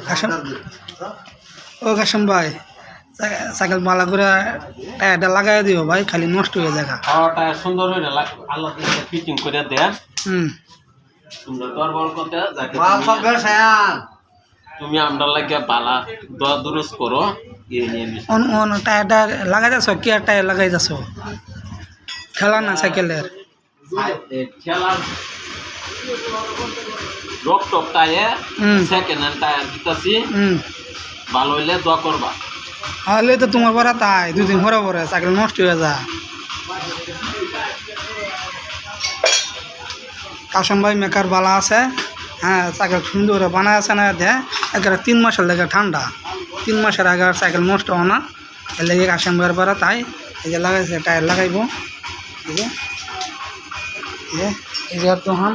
কাশেম ও কাশেম ভাই সাইকেল ভালো করে টায়ারটা লাগাই দিও ভাই, খালি নষ্ট হয়ে দেখা। টায়ার সুন্দর হয়ে আল্লাহ ফিটিং করে দেয়। সুন্দর দরবার করতে তুমি আমরা লাগে বালা দোয়া দুরুস করো। টায়ারটা লাগাই যাচ্ছ, কি আর টায়ার লাগাই যাচ্ছ? খেলা না সাইকেলের খেলার rock top tyre, second hand tyre দিতেছি। ভালো হইলে দোয়া করবা। হলে তো তোমার পরে তাই 2 দিন পরে পরে সাইকেল নষ্ট হয়ে যায়। কাশেম ভাই মেকার বালা আছে, হ্যাঁ সাইকেল সুন্দর করে বানায় আছে না দেয়। একেবারে 3 মাসের লেগে ঠান্ডা, 3 মাসের আগে সাইকেল নষ্ট হয় না। এর লেগে কাশেম ভাইয়ের পরে তাই এই যে লাগাইছে টায়ার লাগাইব। এই যে তখন